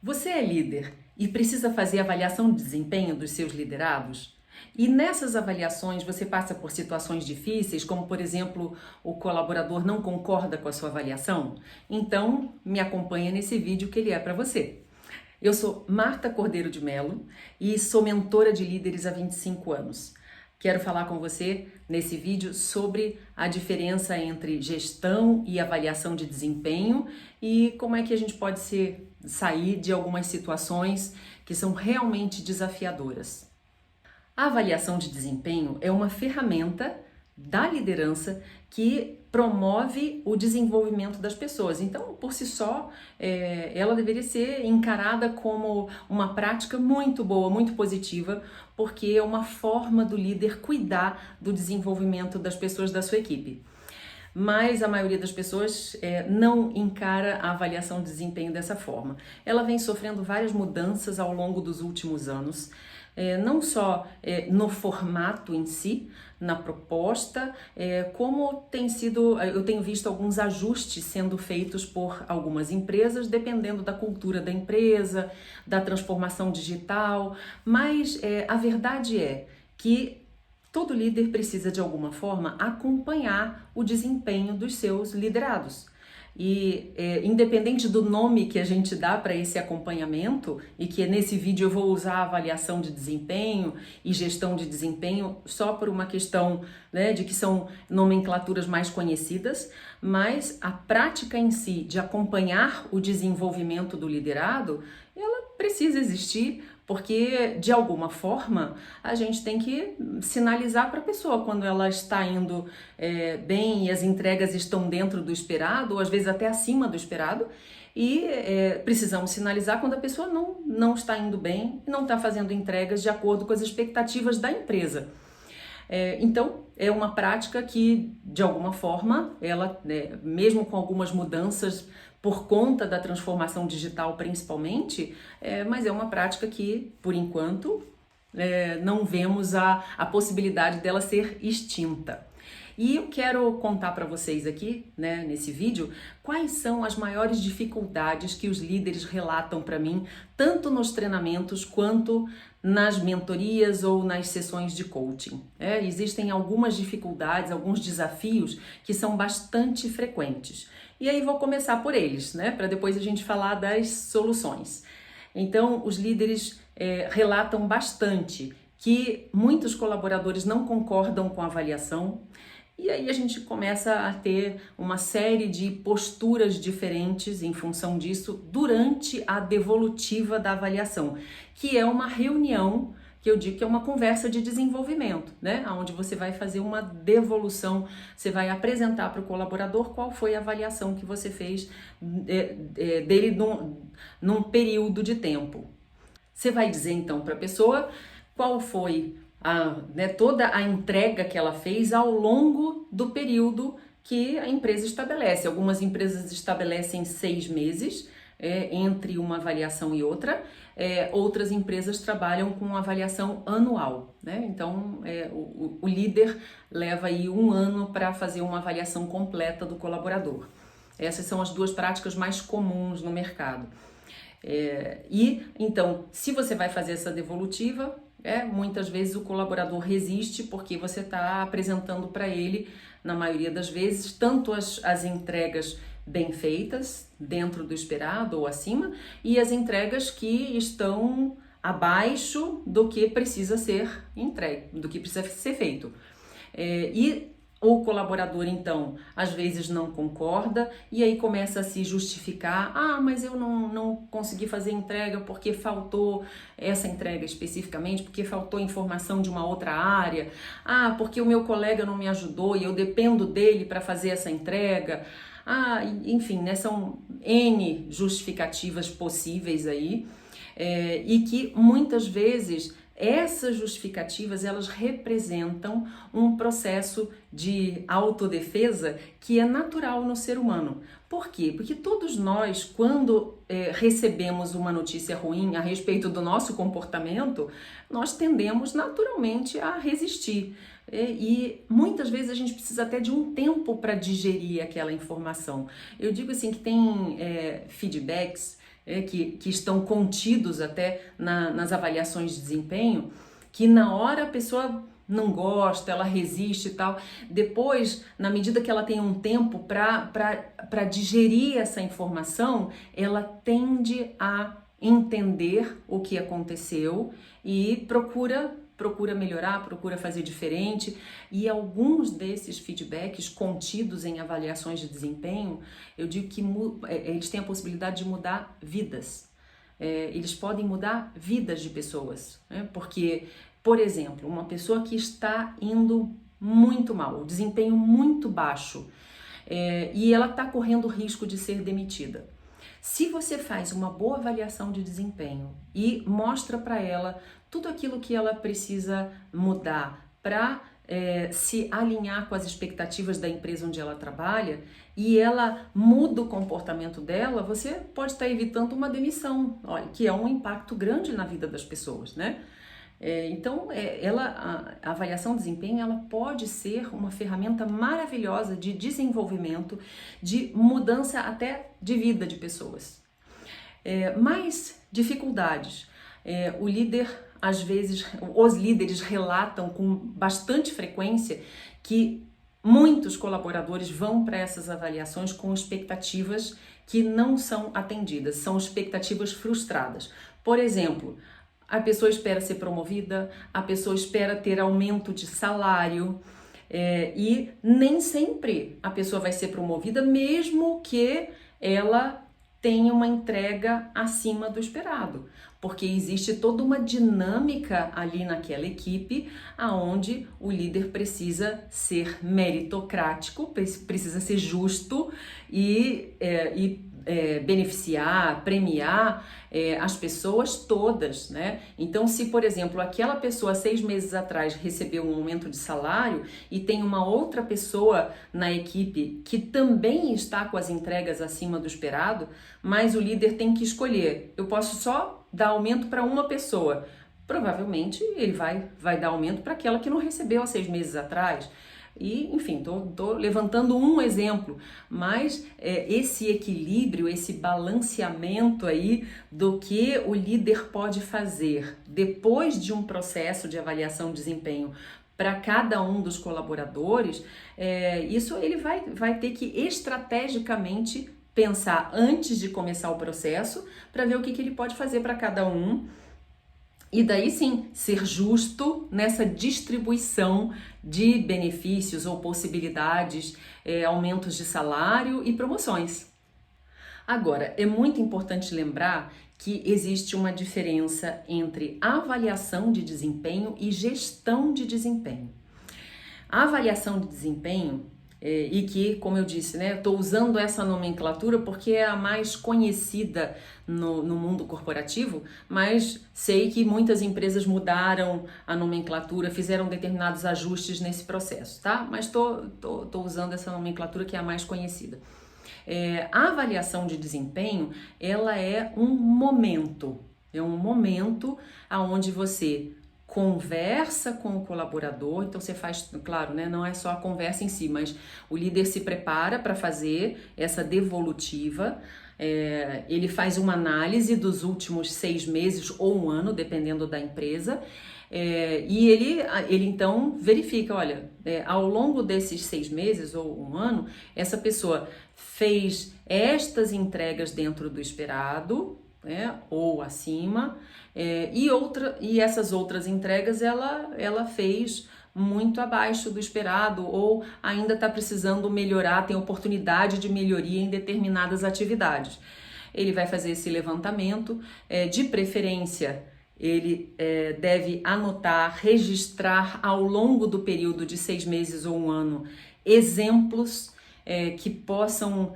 Você é líder e precisa fazer avaliação de desempenho dos seus liderados? E nessas avaliações você passa por situações difíceis, como por exemplo, o colaborador não concorda com a sua avaliação? Então, me acompanha nesse vídeo que ele é para você. Eu sou Marta Cordeiro de Mello e sou mentora de líderes há 25 anos. Quero falar com você nesse vídeo sobre a diferença entre gestão e avaliação de desempenho e como é que a gente pode sair de algumas situações que são realmente desafiadoras. A avaliação de desempenho é uma ferramenta da liderança que promove o desenvolvimento das pessoas. Então, por si só, ela deveria ser encarada como uma prática muito boa, muito positiva, porque é uma forma do líder cuidar do desenvolvimento das pessoas da sua equipe. Mas a maioria das pessoas não encara a avaliação de desempenho dessa forma. Ela vem sofrendo várias mudanças ao longo dos últimos anos, não só no formato em si, na proposta, como eu tenho visto alguns ajustes sendo feitos por algumas empresas, dependendo da cultura da empresa, da transformação digital, mas a verdade é que todo líder precisa, de alguma forma, acompanhar o desempenho dos seus liderados. E independente do nome que a gente dá para esse acompanhamento, e que nesse vídeo eu vou usar avaliação de desempenho e gestão de desempenho só por uma questão, né, de que são nomenclaturas mais conhecidas, mas a prática em si de acompanhar o desenvolvimento do liderado, ela precisa existir, porque de alguma forma a gente tem que sinalizar para a pessoa quando ela está indo bem e as entregas estão dentro do esperado, ou às vezes até acima do esperado, e precisamos sinalizar quando a pessoa não está indo bem e não está fazendo entregas de acordo com as expectativas da empresa. Então, é uma prática que, de alguma forma, ela, mesmo com algumas mudanças por conta da transformação digital principalmente, mas é uma prática que, por enquanto, não vemos a possibilidade dela ser extinta. E eu quero contar para vocês aqui, né, nesse vídeo, quais são as maiores dificuldades que os líderes relatam para mim, tanto nos treinamentos quanto nas mentorias ou nas sessões de coaching. Existem algumas dificuldades, alguns desafios que são bastante frequentes. E aí vou começar por eles, né, para depois a gente falar das soluções. Então, os líderes relatam bastante que muitos colaboradores não concordam com a avaliação, e aí a gente começa a ter uma série de posturas diferentes em função disso durante a devolutiva da avaliação, que é uma reunião, que eu digo que é uma conversa de desenvolvimento, né? Onde você vai fazer uma devolução, você vai apresentar para o colaborador qual foi a avaliação que você fez dele num período de tempo. Você vai dizer então para a pessoa qual foi toda a entrega que ela fez ao longo do período que a empresa estabelece. Algumas empresas estabelecem 6 meses entre uma avaliação e outra, outras empresas trabalham com avaliação anual, né? Então, o líder leva aí 1 ano para fazer uma avaliação completa do colaborador. Essas são as duas práticas mais comuns no mercado. E então, se você vai fazer essa devolutiva, muitas vezes o colaborador resiste porque você está apresentando para ele, na maioria das vezes, tanto as entregas bem feitas, dentro do esperado ou acima, e as entregas que estão abaixo do que precisa ser entregue, do que precisa ser feito. E o colaborador, então, às vezes não concorda e aí começa a se justificar. Mas eu não consegui fazer entrega porque faltou essa entrega especificamente, porque faltou informação de uma outra área. Porque o meu colega não me ajudou e eu dependo dele para fazer essa entrega. Enfim, né, são N justificativas possíveis aí, e que muitas vezes essas justificativas, elas representam um processo de autodefesa que é natural no ser humano. Por quê? Porque todos nós, quando recebemos uma notícia ruim a respeito do nosso comportamento, nós tendemos naturalmente a resistir. E muitas vezes a gente precisa até de um tempo para digerir aquela informação. Eu digo assim que tem feedbacks que estão contidos até nas avaliações de desempenho, que na hora a pessoa não gosta, ela resiste e tal. Depois, na medida que ela tem um tempo para digerir essa informação, ela tende a entender o que aconteceu e procura melhorar, procura fazer diferente, e alguns desses feedbacks contidos em avaliações de desempenho, eu digo que eles têm a possibilidade de mudar vidas. Eles podem mudar vidas de pessoas, né? Porque, por exemplo, uma pessoa que está indo muito mal, o desempenho muito baixo, e ela está correndo risco de ser demitida. Se você faz uma boa avaliação de desempenho e mostra para ela tudo aquilo que ela precisa mudar para se alinhar com as expectativas da empresa onde ela trabalha, e ela muda o comportamento dela, você pode estar evitando uma demissão, olha, que é um impacto grande na vida das pessoas, né? Então, a avaliação de desempenho, ela pode ser uma ferramenta maravilhosa de desenvolvimento, de mudança até de vida de pessoas. Mais dificuldades. O líder, às vezes, os líderes relatam com bastante frequência que muitos colaboradores vão para essas avaliações com expectativas que não são atendidas, são expectativas frustradas. Por exemplo, a pessoa espera ser promovida, a pessoa espera ter aumento de salário, e nem sempre a pessoa vai ser promovida, mesmo que ela tenha uma entrega acima do esperado, porque existe toda uma dinâmica ali naquela equipe, aonde o líder precisa ser meritocrático, precisa ser justo e beneficiar, premiar as pessoas todas, né? Então, se, por exemplo, aquela pessoa 6 meses atrás recebeu um aumento de salário e tem uma outra pessoa na equipe que também está com as entregas acima do esperado, mas o líder tem que escolher, eu posso só dar aumento para uma pessoa, provavelmente ele vai dar aumento para aquela que não recebeu há 6 meses atrás. E, enfim, tô levantando um exemplo, mas esse equilíbrio, esse balanceamento aí do que o líder pode fazer depois de um processo de avaliação de desempenho para cada um dos colaboradores, isso ele vai ter que estrategicamente pensar antes de começar o processo para ver o que ele pode fazer para cada um. E daí sim, ser justo nessa distribuição de benefícios ou possibilidades, aumentos de salário e promoções. Agora, é muito importante lembrar que existe uma diferença entre avaliação de desempenho e gestão de desempenho. A avaliação de desempenho, e que, como eu disse, né, estou usando essa nomenclatura porque é a mais conhecida no mundo corporativo, mas sei que muitas empresas mudaram a nomenclatura, fizeram determinados ajustes nesse processo, tá? Mas estou usando essa nomenclatura que é a mais conhecida. A avaliação de desempenho, ela é um momento onde você conversa com o colaborador, então você faz, claro, né, não é só a conversa em si, mas o líder se prepara para fazer essa devolutiva, ele faz uma análise dos últimos 6 meses ou um ano, dependendo da empresa, e ele então verifica, olha, ao longo desses 6 meses ou um ano, essa pessoa fez estas entregas dentro do esperado, ou acima, e essas outras entregas ela fez muito abaixo do esperado, ou ainda está precisando melhorar, tem oportunidade de melhoria em determinadas atividades. Ele vai fazer esse levantamento, de preferência ele deve anotar, registrar ao longo do período de 6 meses ou um ano exemplos que possam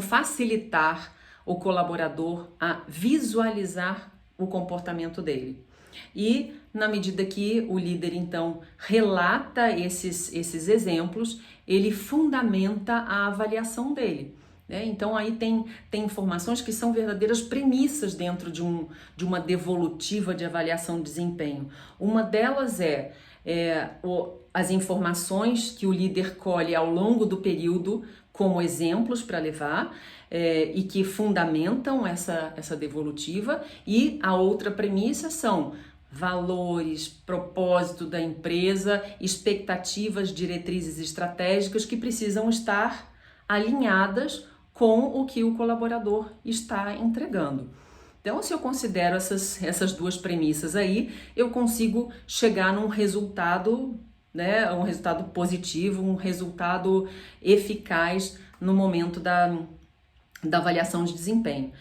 facilitar o colaborador a visualizar o comportamento dele. E na medida que o líder então relata esses exemplos, ele fundamenta a avaliação dele. Então aí tem informações que são verdadeiras premissas dentro de uma devolutiva de avaliação de desempenho. Uma delas as informações que o líder colhe ao longo do período como exemplos para levar e que fundamentam essa devolutiva. E a outra premissa são valores, propósito da empresa, expectativas, diretrizes estratégicas que precisam estar alinhadas com o que o colaborador está entregando. Então, se eu considero essas duas premissas aí, eu consigo chegar num resultado, né, um resultado positivo, um resultado eficaz no momento da avaliação de desempenho.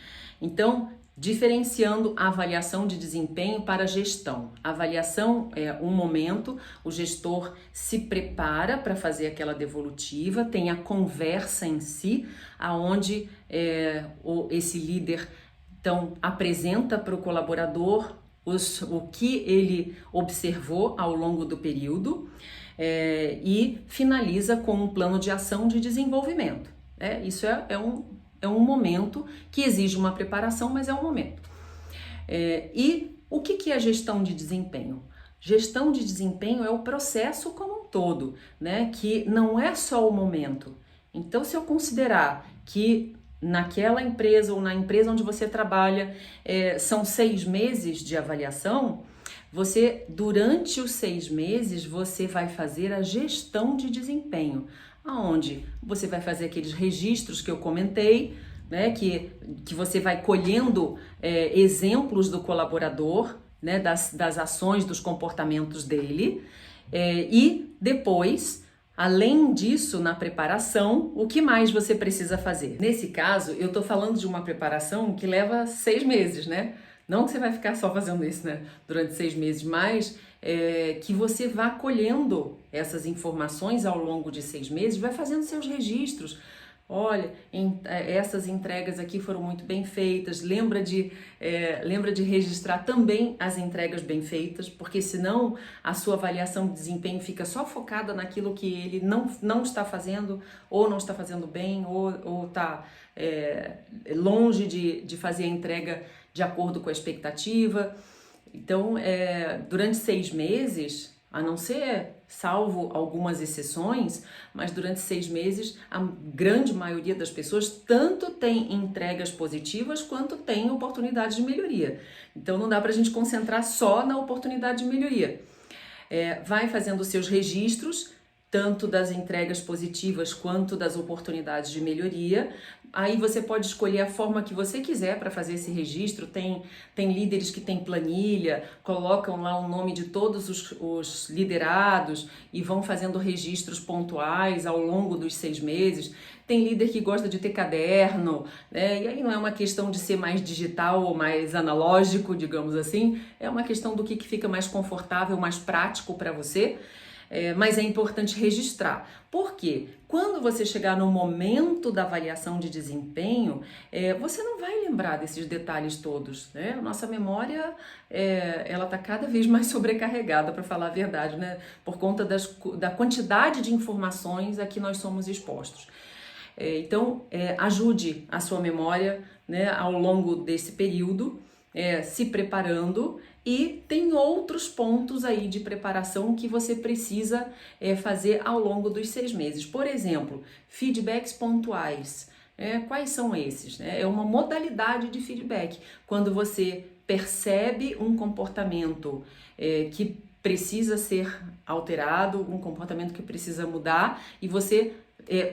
Então, diferenciando a avaliação de desempenho para a gestão. A avaliação é um momento, o gestor se prepara para fazer aquela devolutiva, tem a conversa em si, aonde esse líder então apresenta para o colaborador o que ele observou ao longo do período e finaliza com um plano de ação de desenvolvimento. Isso é um momento que exige uma preparação, mas é um momento. E o que é gestão de desempenho? Gestão de desempenho é o processo como um todo, né? Que não é só o momento. Então, se eu considerar que naquela empresa ou na empresa onde você trabalha são 6 meses de avaliação, durante os 6 meses, você vai fazer a gestão de desempenho, aonde você vai fazer aqueles registros que eu comentei, né, que você vai colhendo exemplos do colaborador, né, das ações, dos comportamentos dele, e depois, além disso, na preparação, o que mais você precisa fazer? Nesse caso, eu estou falando de uma preparação que leva 6 meses, né? Não que você vai ficar só fazendo isso, né, durante 6 meses, mas que você vá colhendo essas informações ao longo de 6 meses, vai fazendo seus registros. Olha, essas entregas aqui foram muito bem feitas, lembra de registrar também as entregas bem feitas, porque senão a sua avaliação de desempenho fica só focada naquilo que ele não está fazendo, ou não está fazendo bem, ou está longe de fazer a entrega de acordo com a expectativa. Então, durante 6 meses, a não ser salvo algumas exceções, mas durante 6 meses a grande maioria das pessoas tanto tem entregas positivas quanto tem oportunidades de melhoria. Então não dá para a gente concentrar só na oportunidade de melhoria. Vai fazendo os seus registros, tanto das entregas positivas quanto das oportunidades de melhoria. Aí você pode escolher a forma que você quiser para fazer esse registro. Tem líderes que têm planilha, colocam lá o nome de todos os liderados e vão fazendo registros pontuais ao longo dos 6 meses. Tem líder que gosta de ter caderno, né? E aí não é uma questão de ser mais digital ou mais analógico, digamos assim, é uma questão do que fica mais confortável, mais prático para você. Mas é importante registrar. Por quê? Quando você chegar no momento da avaliação de desempenho, você não vai lembrar desses detalhes todos, né? A nossa memória, ela está cada vez mais sobrecarregada, para falar a verdade, né? Por conta da quantidade de informações a que nós somos expostos. Então, ajude a sua memória, né, ao longo desse período, se preparando. E tem outros pontos aí de preparação que você precisa fazer ao longo dos 6 meses. Por exemplo, feedbacks pontuais. Quais são esses? É uma modalidade de feedback. Quando você percebe um comportamento que precisa ser alterado, um comportamento que precisa mudar, e você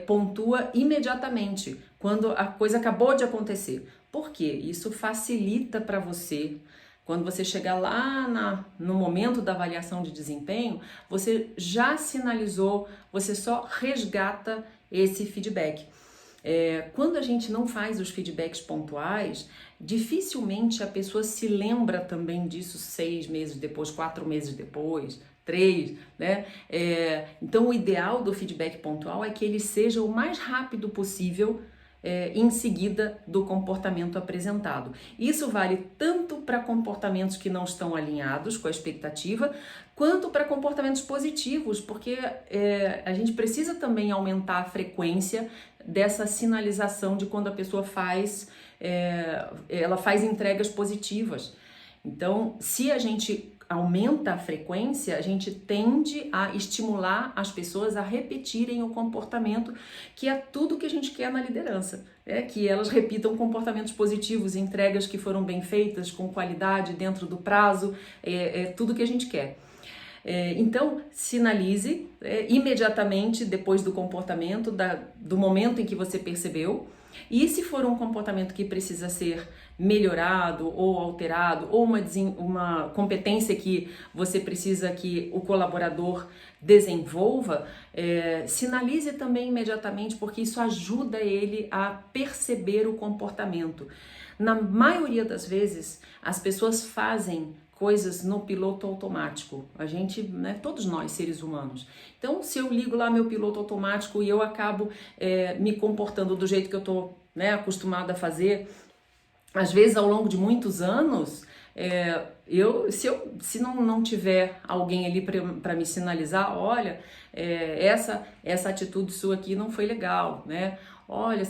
pontua imediatamente, quando a coisa acabou de acontecer. Por quê? Isso facilita para você. Quando você chegar lá no momento da avaliação de desempenho, você já sinalizou, você só resgata esse feedback. Quando a gente não faz os feedbacks pontuais, dificilmente a pessoa se lembra também disso 6 meses depois, 4 meses depois, 3, né? Então o ideal do feedback pontual é que ele seja o mais rápido possível em seguida do comportamento apresentado. Isso vale tanto para comportamentos que não estão alinhados com a expectativa, quanto para comportamentos positivos, porque a gente precisa também aumentar a frequência dessa sinalização de quando a pessoa ela faz entregas positivas. Então, se a gente aumenta a frequência, a gente tende a estimular as pessoas a repetirem o comportamento, que é tudo que a gente quer na liderança, que elas repitam comportamentos positivos, entregas que foram bem feitas, com qualidade, dentro do prazo, é tudo que a gente quer. Então, sinalize imediatamente depois do comportamento, do momento em que você percebeu. E se for um comportamento que precisa ser melhorado ou alterado, ou uma competência que você precisa que o colaborador desenvolva, sinalize também imediatamente, porque isso ajuda ele a perceber o comportamento. Na maioria das vezes, as pessoas fazem coisas no piloto automático. A gente, todos nós, seres humanos. Então, se eu ligo lá meu piloto automático e eu acabo me comportando do jeito que eu tô, acostumada a fazer, às vezes ao longo de muitos anos, se não tiver alguém ali para me sinalizar, olha, essa atitude sua aqui não foi legal, né? Olha,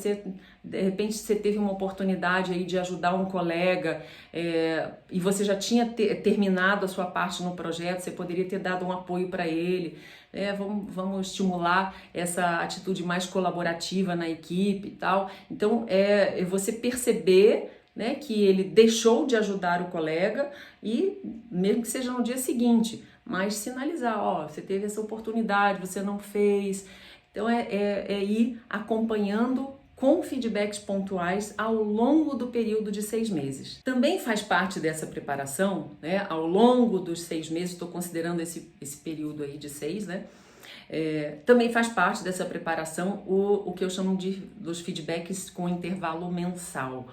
de repente você teve uma oportunidade aí de ajudar um colega e você já tinha terminado a sua parte no projeto, você poderia ter dado um apoio para ele. Vamos estimular essa atitude mais colaborativa na equipe e tal. Então, você perceber, que ele deixou de ajudar o colega e mesmo que seja no dia seguinte, mas sinalizar, você teve essa oportunidade, você não fez. Então, ir acompanhando com feedbacks pontuais ao longo do período de 6 meses. Também faz parte dessa preparação, ao longo dos 6 meses, estou considerando esse período aí de 6, também faz parte dessa preparação o que eu chamo dos feedbacks com intervalo mensal.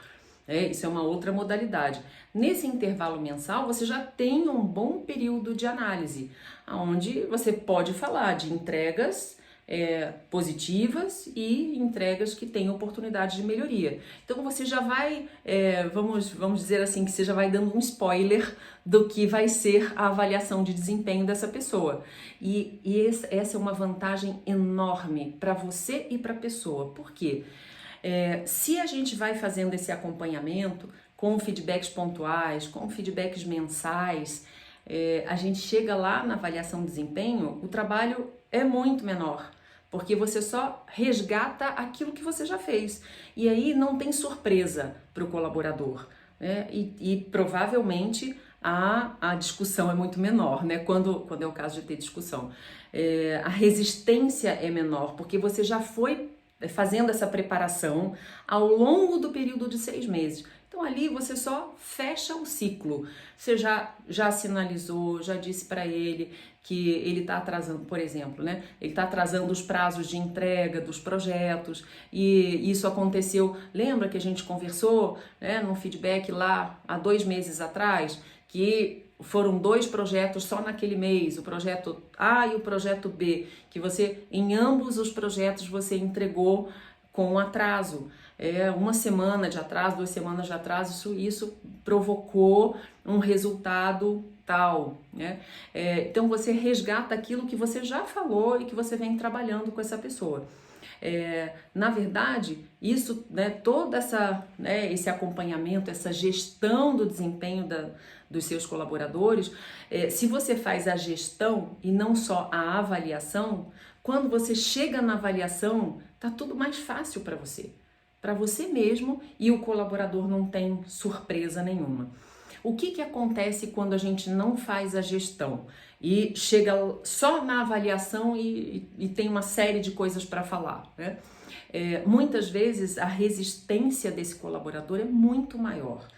Isso é uma outra modalidade. Nesse intervalo mensal, você já tem um bom período de análise, onde você pode falar de entregas positivas e entregas que têm oportunidade de melhoria. Então você já vai, vamos dizer assim, que você já vai dando um spoiler do que vai ser a avaliação de desempenho dessa pessoa. E essa é uma vantagem enorme para você e para a pessoa. Por quê? Se a gente vai fazendo esse acompanhamento com feedbacks pontuais, com feedbacks mensais, a gente chega lá na avaliação de desempenho, o trabalho é muito menor, porque você só resgata aquilo que você já fez. E aí não tem surpresa para o colaborador, e provavelmente a discussão é muito menor, quando é o caso de ter discussão. A resistência é menor, porque você já foi fazendo essa preparação ao longo do período de 6 meses. Então ali você só fecha o ciclo. Você já sinalizou, já disse para ele que ele está atrasando, por exemplo, ele está atrasando os prazos de entrega dos projetos, e isso aconteceu, lembra que a gente conversou, no feedback lá há 2 meses atrás, que foram 2 projetos só naquele mês, o projeto A e o projeto B, que em ambos os projetos você entregou com atraso. 1 semana de atraso, 2 semanas de atraso, isso provocou um resultado tal, então você resgata aquilo que você já falou e que você vem trabalhando com essa pessoa. Na verdade, isso, todo esse acompanhamento, essa gestão do desempenho dos seus colaboradores, se você faz a gestão e não só a avaliação, quando você chega na avaliação, tá tudo mais fácil para você mesmo, e o colaborador não tem surpresa nenhuma. O que acontece quando a gente não faz a gestão e chega só na avaliação e tem uma série de coisas para falar, muitas vezes a resistência desse colaborador é muito maior.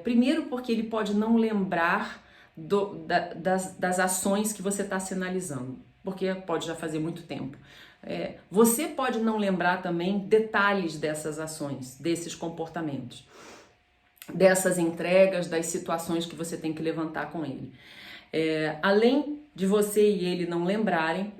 Primeiro porque ele pode não lembrar das ações que você está sinalizando, porque pode já fazer muito tempo. Você pode não lembrar também detalhes dessas ações, desses comportamentos, dessas entregas, das situações que você tem que levantar com ele. Além de você e ele não lembrarem,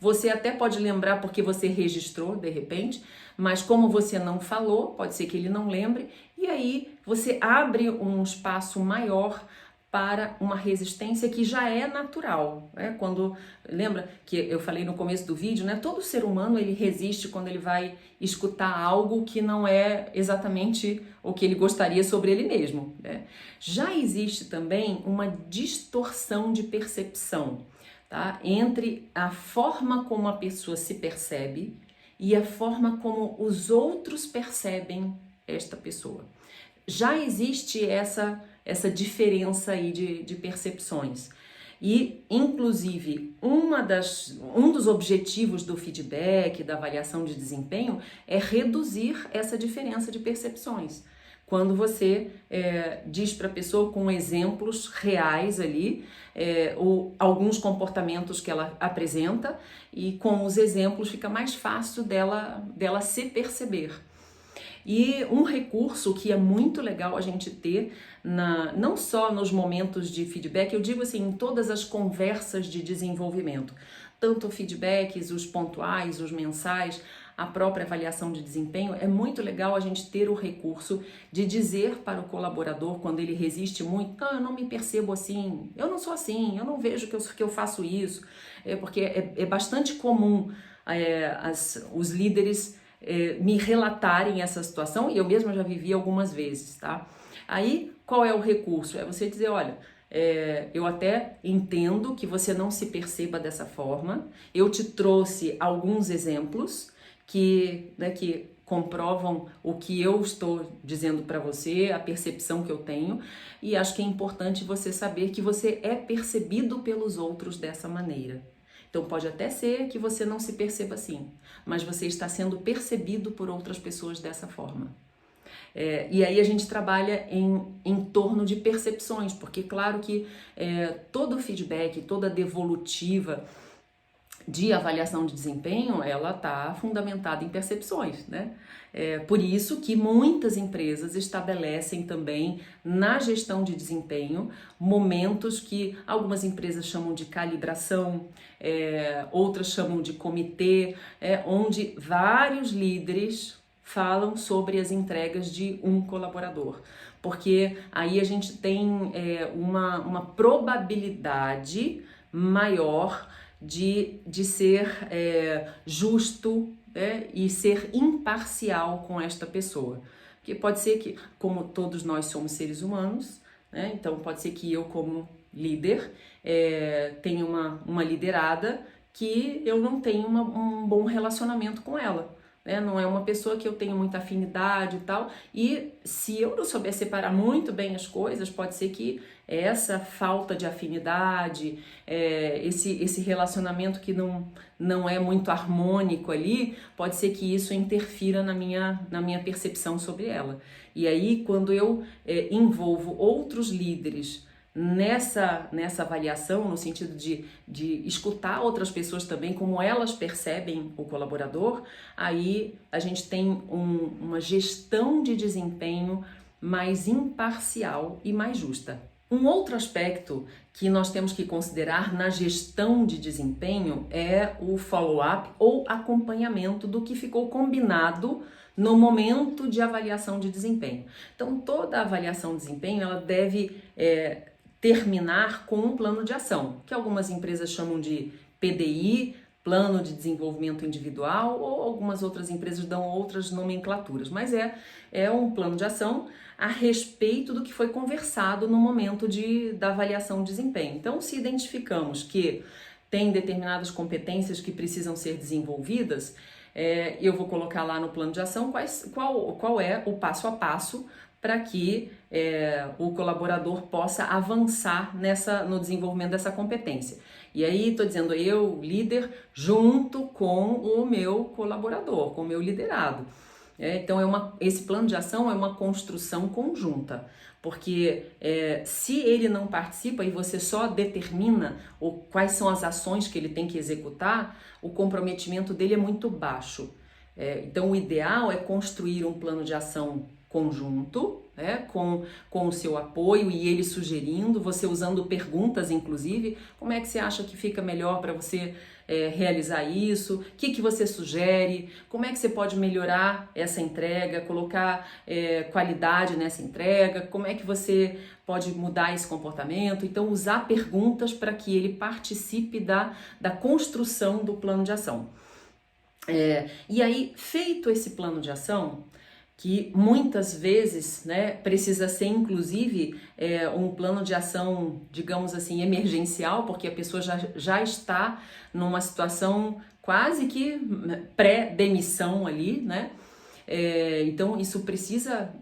você até pode lembrar porque você registrou de repente, mas como você não falou, pode ser que ele não lembre, e aí você abre um espaço maior para uma resistência que já é natural, né? Quando, lembra que eu falei no começo do vídeo, né? Todo ser humano ele resiste quando ele vai escutar algo que não é exatamente o que ele gostaria sobre ele mesmo, né? Já existe também uma distorção de percepção, tá? Entre a forma como a pessoa se percebe e a forma como os outros percebem esta pessoa. Já existe essa diferença aí de percepções. E, inclusive, um dos objetivos do feedback, da avaliação de desempenho, é reduzir essa diferença de percepções. Quando você diz para a pessoa com exemplos reais ali, ou alguns comportamentos que ela apresenta, e com os exemplos fica mais fácil dela se perceber. E um recurso que é muito legal a gente ter, não só nos momentos de feedback, eu digo assim, em todas as conversas de desenvolvimento, tanto feedbacks, os pontuais, os mensais, a própria avaliação de desempenho, é muito legal a gente ter o recurso de dizer para o colaborador, quando ele resiste muito, não, eu não me percebo assim, eu não sou assim, eu não vejo que eu faço isso, porque é bastante comum os líderes me relatarem essa situação, e eu mesma já vivi algumas vezes, tá? Aí, qual é o recurso? É você dizer, olha, eu até entendo que você não se perceba dessa forma, eu te trouxe alguns exemplos que comprovam o que eu estou dizendo para você, a percepção que eu tenho, e acho que é importante você saber que você é percebido pelos outros dessa maneira. Então pode até ser que você não se perceba assim, mas você está sendo percebido por outras pessoas dessa forma. E aí a gente trabalha em torno de percepções, porque claro que todo feedback, toda devolutiva de avaliação de desempenho, ela está fundamentada em percepções, né? Por isso que muitas empresas estabelecem também na gestão de desempenho momentos que algumas empresas chamam de calibração, outras chamam de comitê, onde vários líderes falam sobre as entregas de um colaborador, porque aí a gente tem uma probabilidade maior de ser justo, e ser imparcial com esta pessoa. Porque pode ser que, como todos nós somos seres humanos, né, então pode ser que eu, como líder, tenha uma liderada que eu não tenho um bom relacionamento com ela. Não é uma pessoa que eu tenho muita afinidade e tal, e se eu não souber separar muito bem as coisas, pode ser que essa falta de afinidade, esse relacionamento que não é muito harmônico ali, pode ser que isso interfira na minha percepção sobre ela. E aí, quando eu envolvo outros líderes nessa avaliação, no sentido de escutar outras pessoas também, como elas percebem o colaborador, aí a gente tem uma gestão de desempenho mais imparcial e mais justa. Um outro aspecto que nós temos que considerar na gestão de desempenho é o follow-up ou acompanhamento do que ficou combinado no momento de avaliação de desempenho. Então, toda avaliação de desempenho ela deve terminar com um plano de ação, que algumas empresas chamam de PDI, Plano de Desenvolvimento Individual, ou algumas outras empresas dão outras nomenclaturas, mas é um plano de ação a respeito do que foi conversado no momento da avaliação de desempenho. Então, se identificamos que tem determinadas competências que precisam ser desenvolvidas, eu vou colocar lá no plano de ação qual é o passo a passo para que o colaborador possa avançar no desenvolvimento dessa competência. E aí estou dizendo, eu, líder, junto com o meu colaborador, com o meu liderado. Então esse plano de ação é uma construção conjunta, porque se ele não participa e você só determina quais são as ações que ele tem que executar, o comprometimento dele é muito baixo. Então o ideal é construir um plano de ação conjunto, né, com o seu apoio e ele sugerindo, você usando perguntas, inclusive, como é que você acha que fica melhor para você realizar isso, o que você sugere, como é que você pode melhorar essa entrega, colocar qualidade nessa entrega, como é que você pode mudar esse comportamento. Então, usar perguntas para que ele participe da construção do plano de ação. E aí, feito esse plano de ação, que muitas vezes, né, precisa ser inclusive um plano de ação, digamos assim, emergencial, porque a pessoa já está numa situação quase que pré-demissão ali, né? Então isso precisa,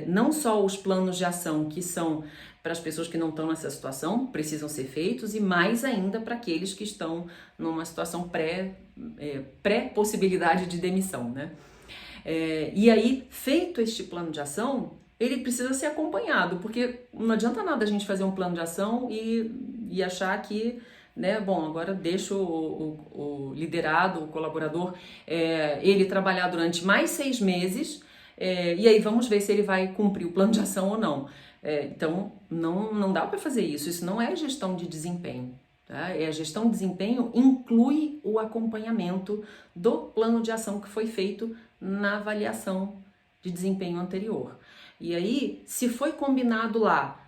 não só os planos de ação que são para as pessoas que não estão nessa situação, precisam ser feitos, e mais ainda para aqueles que estão numa situação pré-possibilidade de demissão, né? E aí, feito este plano de ação, ele precisa ser acompanhado, porque não adianta nada a gente fazer um plano de ação e achar que, né, bom, agora deixo o liderado, o colaborador, ele trabalhar durante mais 6 meses, e aí vamos ver se ele vai cumprir o plano de ação ou não. Então, não dá para fazer isso não é gestão de desempenho. Tá? A gestão de desempenho inclui o acompanhamento do plano de ação que foi feito na avaliação de desempenho anterior. E aí, se foi combinado lá,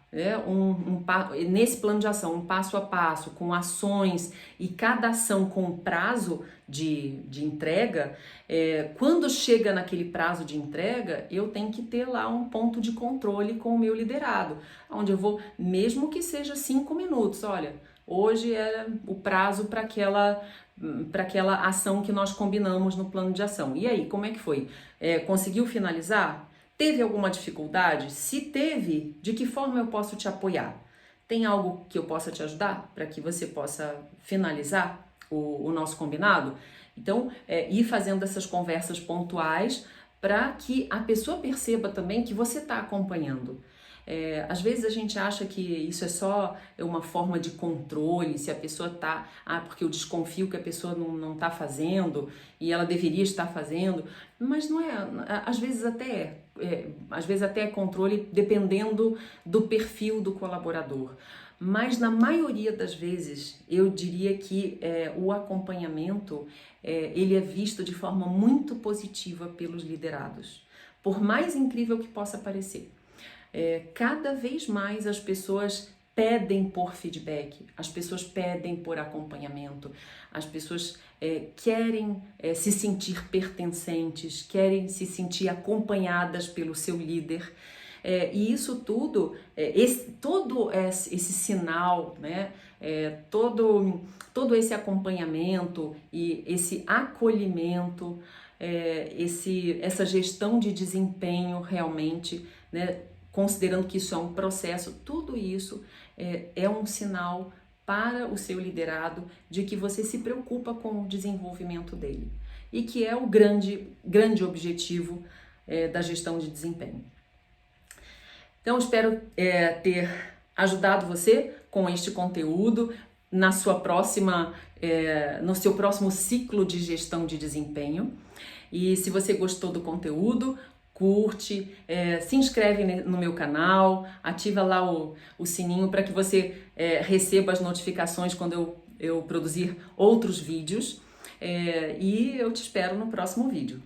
nesse plano de ação, um passo a passo, com ações e cada ação com prazo de entrega, quando chega naquele prazo de entrega, eu tenho que ter lá um ponto de controle com o meu liderado, onde eu vou, mesmo que seja 5 minutos, olha, hoje é o prazo para aquela ação que nós combinamos no plano de ação. E aí, como é que foi? Conseguiu finalizar? Teve alguma dificuldade? Se teve, de que forma eu posso te apoiar? Tem algo que eu possa te ajudar para que você possa finalizar o nosso combinado? Então, ir fazendo essas conversas pontuais para que a pessoa perceba também que você está acompanhando. Às vezes a gente acha que isso é só uma forma de controle, se a pessoa está, porque eu desconfio que a pessoa não está fazendo e ela deveria estar fazendo, mas não é, às vezes até é controle dependendo do perfil do colaborador. Mas na maioria das vezes eu diria que o acompanhamento ele é visto de forma muito positiva pelos liderados, por mais incrível que possa parecer. Cada vez mais as pessoas pedem por feedback, as pessoas pedem por acompanhamento, as pessoas querem se sentir pertencentes, querem se sentir acompanhadas pelo seu líder. E isso tudo, todo esse sinal, né, todo esse acompanhamento e esse acolhimento, essa gestão de desempenho realmente, né, considerando que isso é um processo, tudo isso é um sinal para o seu liderado de que você se preocupa com o desenvolvimento dele e que é o grande objetivo da gestão de desempenho. Então, espero ter ajudado você com este conteúdo no seu próximo ciclo de gestão de desempenho. E se você gostou do conteúdo, curte, se inscreve no meu canal, ativa lá o sininho para que você receba as notificações quando eu produzir outros vídeos. E eu te espero no próximo vídeo.